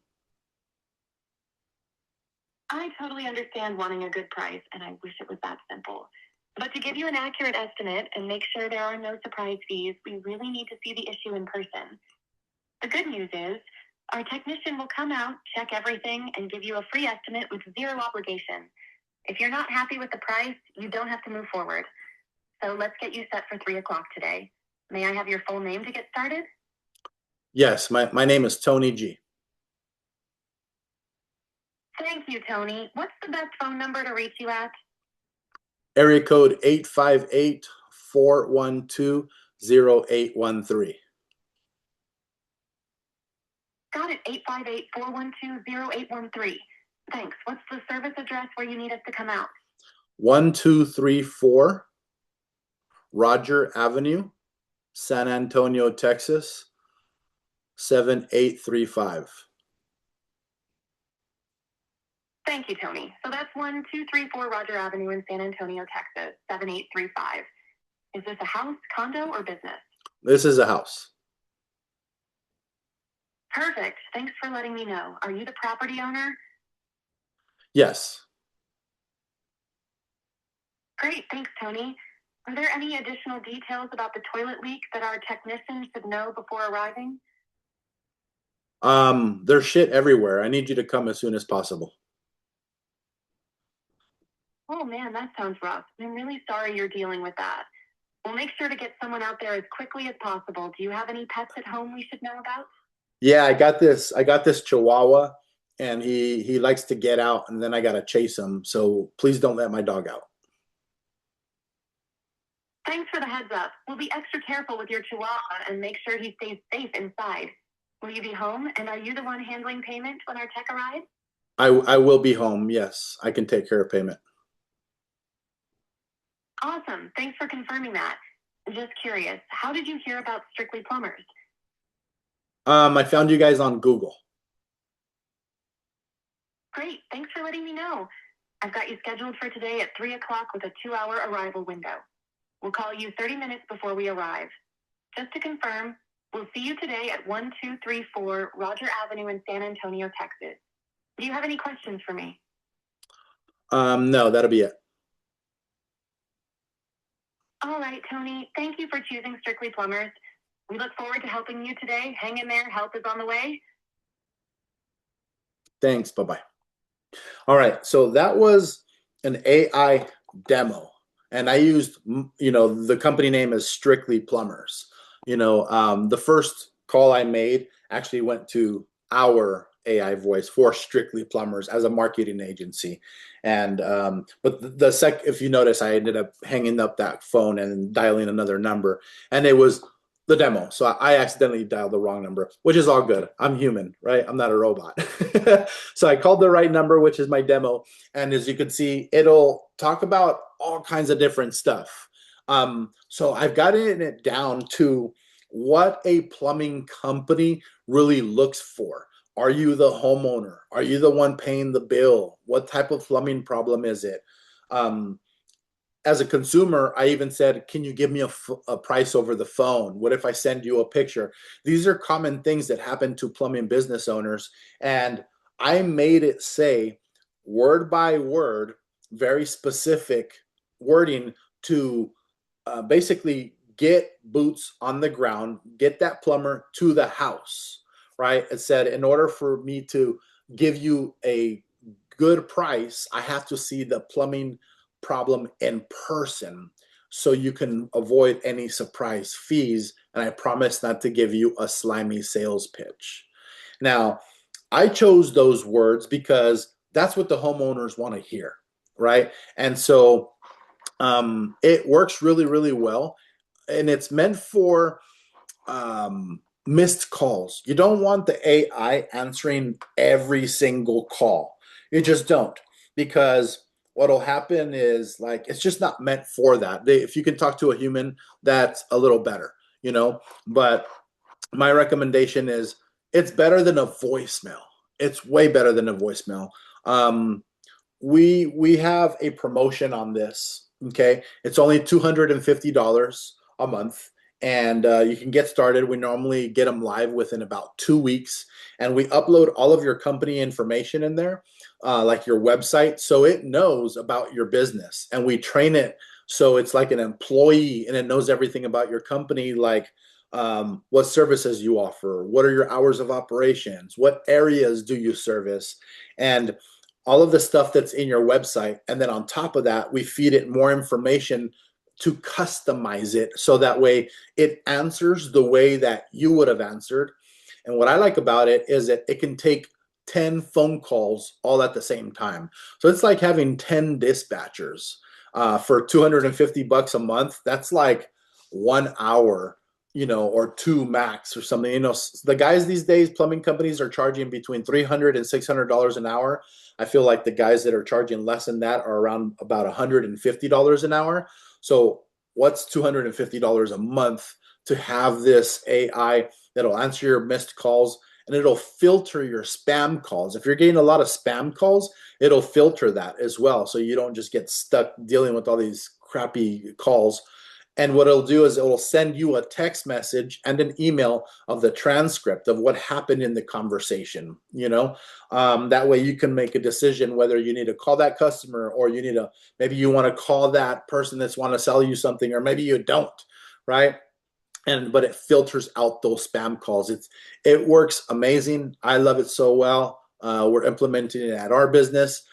S2: I totally understand wanting a good price, and I wish it was that simple. But to give you an accurate estimate and make sure there are no surprise fees, we really need to see the issue in person. The good news is, our technician will come out, check everything, and give you a free estimate with zero obligation. If you're not happy with the price, you don't have to move forward. So let's get you set for 3 o'clock today. May I have your full name to get started?
S1: Yes, my name is Tony G.
S2: Thank you, Tony. What's the best phone number to reach you at?
S1: Area code 858-412-0813.
S2: Got it, 858-412-0813. Thanks. What's the service address where you need us to come out?
S1: 1234 Roger Avenue, San Antonio, Texas, 7835.
S2: Thank you, Tony. So that's 1234 Roger Avenue in San Antonio, Texas, 7835. Is this a house, condo, or business?
S1: This is a house.
S2: Perfect. Thanks for letting me know. Are you the property owner?
S1: Yes.
S2: Great. Thanks, Tony. Are there any additional details about the toilet leak that our technician should know before arriving?
S1: There's shit everywhere. I need you to come as soon as possible.
S2: Oh man, that sounds rough. I'm really sorry you're dealing with that. We'll make sure to get someone out there as quickly as possible. Do you have any pets at home we should know about?
S1: Yeah, I got this Chihuahua, and he likes to get out, and then I gotta chase him. So please don't let my dog out.
S2: Thanks for the heads up. We'll be extra careful with your Chihuahua and make sure he stays safe inside. Will you be home, and are you the one handling payment when our tech arrives?
S1: I will be home. Yes, I can take care of payment.
S2: Awesome. Thanks for confirming that. Just curious, how did you hear about Strictly Plumbers?
S1: I found you guys on Google.
S2: Great. Thanks for letting me know. I've got you scheduled for today at 3 o'clock with a 2-hour arrival window. We'll call you 30 minutes before we arrive. Just to confirm, we'll see you today at 1234 Roger Avenue in San Antonio, Texas. Do you have any questions for me?
S1: No, that'll be it.
S2: All right, Tony. Thank you for choosing Strictly Plumbers. We look forward to helping you today. Hang in there. Help is on the way.
S1: Thanks. Bye-bye. All right. So that was an AI demo. And I used, the company name is Strictly Plumbers. The first call I made actually went to our AI voice for Strictly Plumbers as a marketing agency. And but if you notice, I ended up hanging up that phone and dialing another number, and it was The demo. So I accidentally dialed the wrong number, which is all good. I'm human, right? I'm not a robot. So I called the right number, which is my demo. And as you can see, it'll talk about all kinds of different stuff. So I've gotten it down to what a plumbing company really looks for. Are you the homeowner? Are you the one paying the bill? What type of plumbing problem is it? Um, as a consumer, I even said, can you give me a price over the phone? What if I send you a picture? These are common things that happen to plumbing business owners. And I made it say word by word, very specific wording to basically get boots on the ground, get that plumber to the house, right? It said, in order for me to give you a good price, I have to see the plumbing problem in person so you can avoid any surprise fees. And I promise not to give you a slimy sales pitch. Now, I chose those words because that's what the homeowners want to hear, right? And so it works really, really well. And it's meant for missed calls. You don't want the AI answering every single call. You just don't, because what'll happen is like it's just not meant for that. If you can talk to a human, that's a little better, you know. But my recommendation is it's better than a voicemail. It's way better than a voicemail. Um, we have a promotion on this. Okay, it's only $250 a month, and you can get started. We normally get them live within about 2 weeks, and we upload all of your company information in there, like your website, so it knows about your business, and we train it so it's like an employee and it knows everything about your company, like what services you offer, what are your hours of operations, what areas do you service, and all of the stuff that's in your website. And then on top of that, we feed it more information to customize it so that way it answers the way that you would have answered. And what I like about it is that it can take 10 phone calls all at the same time. So it's like having 10 dispatchers for 250 bucks a month. That's like 1 hour, you know, or two max or something. You know, the guys these days, plumbing companies are charging between $300 and $600 an hour. I feel like the guys that are charging less than that are around about $150 an hour. So what's $250 a month to have this AI that'll answer your missed calls, and it'll filter your spam calls. If you're getting a lot of spam calls, it'll filter that as well, so you don't just get stuck dealing with all these crappy calls. And what it'll do is it'll send you a text message and an email of the transcript of what happened in the conversation, you know. That way you can make a decision whether you need to call that customer, or you need to, maybe you want to call that person that's want to sell you something, or maybe you don't, right? And but it filters out those spam calls. It works amazing. I love it so well. We're implementing it at our business.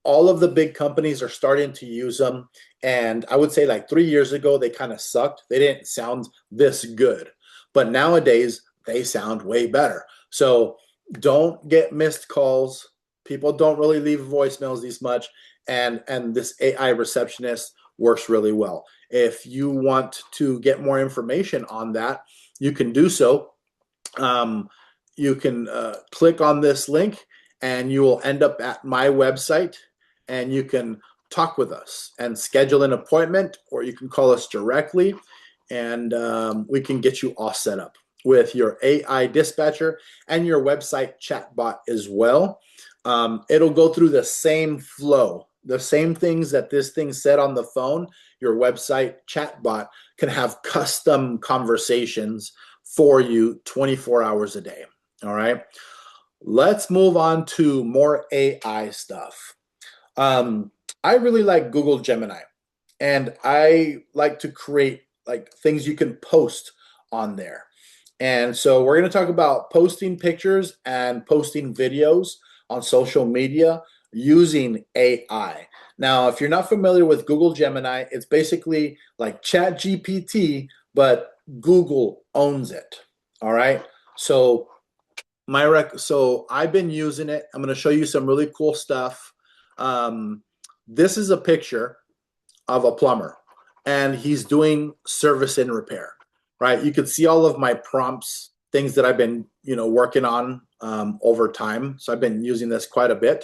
S1: All of the big companies are starting to use them. And I would say like 3 years ago, they kind of sucked. They didn't sound this good. But nowadays, they sound way better. So don't get missed calls. People don't really leave voicemails these much. And this AI receptionist works really well. If you want to get more information on that, you can do so. You can click on this link and you will end up at my website, and you can talk with us and schedule an appointment, or you can call us directly, and we can get you all set up with your AI dispatcher and your website chatbot as well. It'll go through the same flow, the same things that this thing said on the phone. Your website chatbot can have custom conversations for you 24 hours a day. All right. Let's move on to more AI stuff. I really like Google Gemini, and I like to create like things you can post on there. And so we're going to talk about posting pictures and posting videos on social media using AI. Now, if you're not familiar with Google Gemini, it's basically like ChatGPT, but Google owns it. All right. So so I've been using it. I'm going to show you some really cool stuff. This is a picture of a plumber, and he's doing service and repair. right? You could see all of my prompts, things that I've been, working on over time. So I've been using this quite a bit.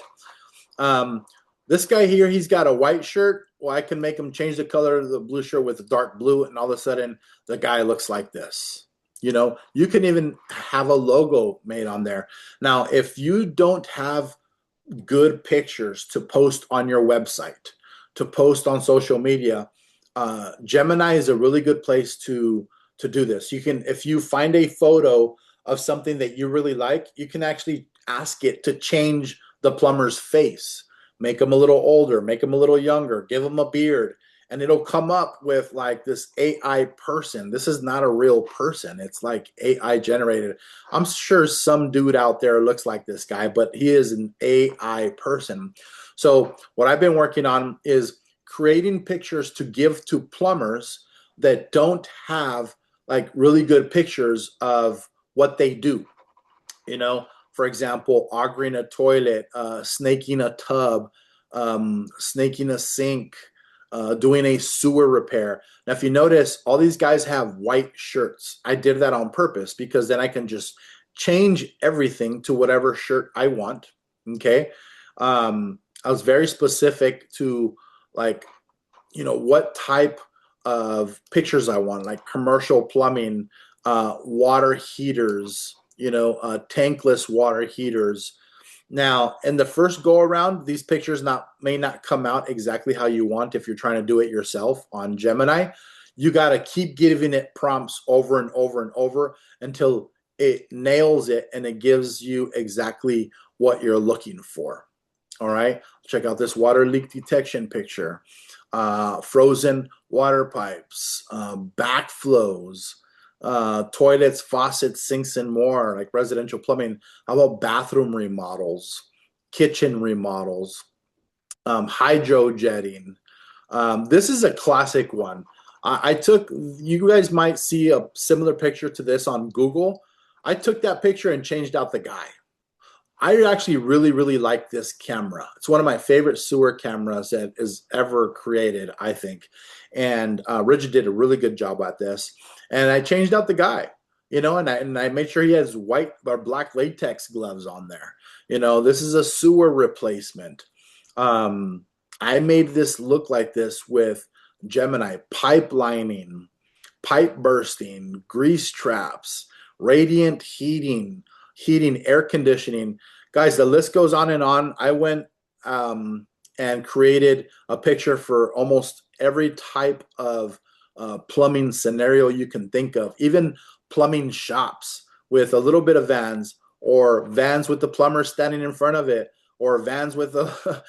S1: This guy here, he's got a white shirt. Well, I can make him change the color of the blue shirt with a dark blue, and all of a sudden the guy looks like this. You can even have a logo made on there. Now, if you don't have good pictures to post on your website, to post on social media, Gemini is a really good place to do this. You can, if you find a photo of something that you really like, you can actually ask it to change the plumber's face, make him a little older, make him a little younger, give him a beard, and it'll come up with like this AI person. This is not a real person. It's like AI generated. I'm sure some dude out there looks like this guy, but he is an AI person. So what I've been working on is creating pictures to give to plumbers that don't have like really good pictures of what they do. For example, augering a toilet, snaking a tub, snaking a sink, doing a sewer repair. Now, if you notice, all these guys have white shirts. I did that on purpose because then I can just change everything to whatever shirt I want. Okay. I was very specific to like, what type of pictures I want, like commercial plumbing, water heaters, tankless water heaters. Now, in the first go around, these pictures may not come out exactly how you want if you're trying to do it yourself on Gemini. You got to keep giving it prompts over and over and over until it nails it and it gives you exactly what you're looking for. All right, check out this water leak detection picture, frozen water pipes, backflows, toilets, faucets, sinks, and more, like residential plumbing. How about bathroom remodels, kitchen remodels, hydro jetting? This is a classic one. I took, you guys might see a similar picture to this on Google. I took that picture and changed out the guy. I actually really, really like this camera. It's one of my favorite sewer cameras that is ever created, I think. And Richard did a really good job at this. And I changed out the guy, and I made sure he has white or black latex gloves on there. This is a sewer replacement. I made this look like this with Gemini pipelining, pipe bursting, grease traps, radiant heating, air conditioning. Guys, the list goes on and on. I went and created a picture for almost every type of plumbing scenario you can think of, even plumbing shops with a little bit of vans, or vans with the plumber standing in front of it, or vans with a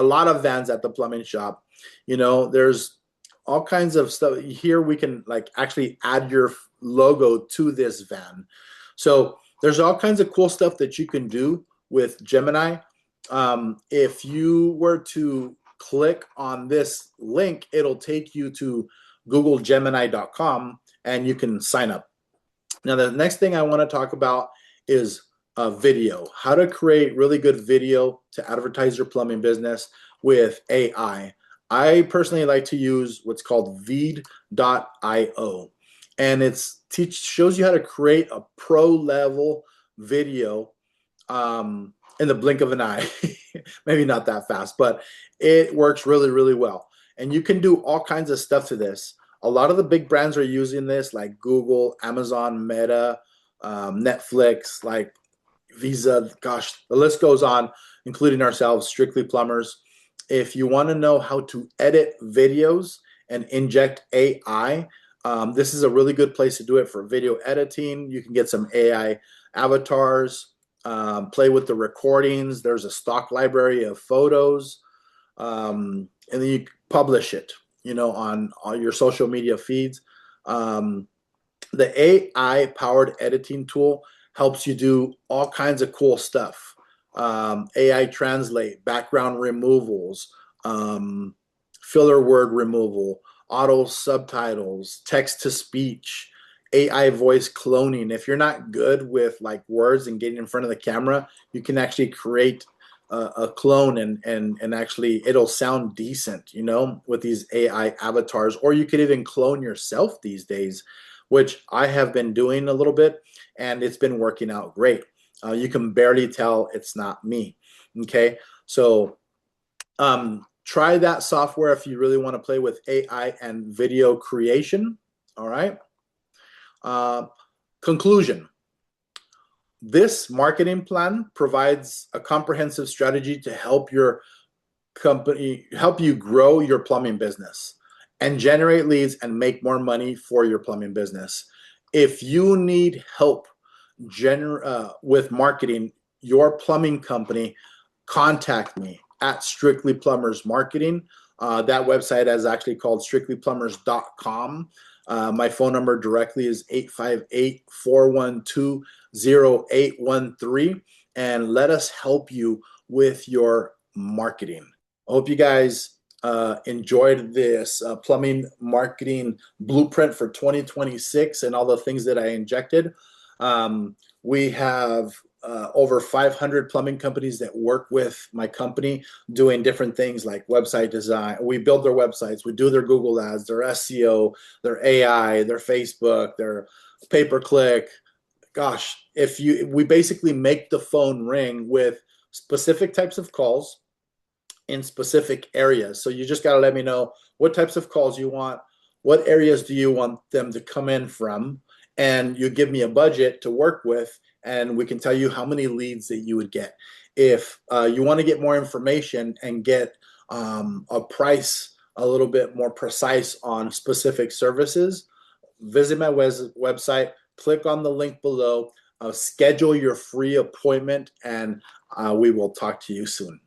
S1: lot of vans at the plumbing shop. There's all kinds of stuff here. We can like actually add your logo to this van. So there's all kinds of cool stuff that you can do with Gemini. If you were to click on this link, it'll take you to googlegemini.com and you can sign up. Now, the next thing I want to talk about is video. How to create really good video to advertise your plumbing business with AI. I personally like to use what's called Veed.io, and shows you how to create a pro level video in the blink of an eye. Maybe not that fast, but it works really, really well. And you can do all kinds of stuff to this. A lot of the big brands are using this, like Google, Amazon, Meta, Netflix, like Visa. Gosh, the list goes on, including ourselves, Strictly Plumbers. If you want to know how to edit videos and inject AI, this is a really good place to do it for video editing. You can get some AI avatars, play with the recordings. There's a stock library of photos, and then you publish it, on all your social media feeds. The AI powered editing tool helps you do all kinds of cool stuff. AI translate, background removals, filler word removal, auto subtitles, text to speech, AI voice cloning. If you're not good with like words and getting in front of the camera, you can actually create a clone and actually it'll sound decent, with these AI avatars. Or you could even clone yourself these days which I have been doing a little bit, and it's been working out great. You can barely tell it's not me. Okay, so try that software if you really want to play with AI and video creation. All right. Conclusion. This marketing plan provides a comprehensive strategy to help your company, help you grow your plumbing business and generate leads and make more money for your plumbing business. If you need help with marketing your plumbing company, contact me at Strictly Plumbers Marketing. That website is actually called strictlyplumbers.com. My phone number directly is 858-412-0813. And let us help you with your marketing. I hope you guys enjoyed this plumbing marketing blueprint for 2026 and all the things that I injected. We have over 500 plumbing companies that work with my company doing different things like website design. We build their websites, we do their Google ads, their SEO, their AI, their Facebook, their pay-per-click. Gosh, we basically make the phone ring with specific types of calls in specific areas. So you just got to let me know what types of calls you want, what areas do you want them to come in from, and you give me a budget to work with, and we can tell you how many leads that you would get. If you want to get more information and get a price a little bit more precise on specific services, visit my website, click on the link below, schedule your free appointment, and we will talk to you soon.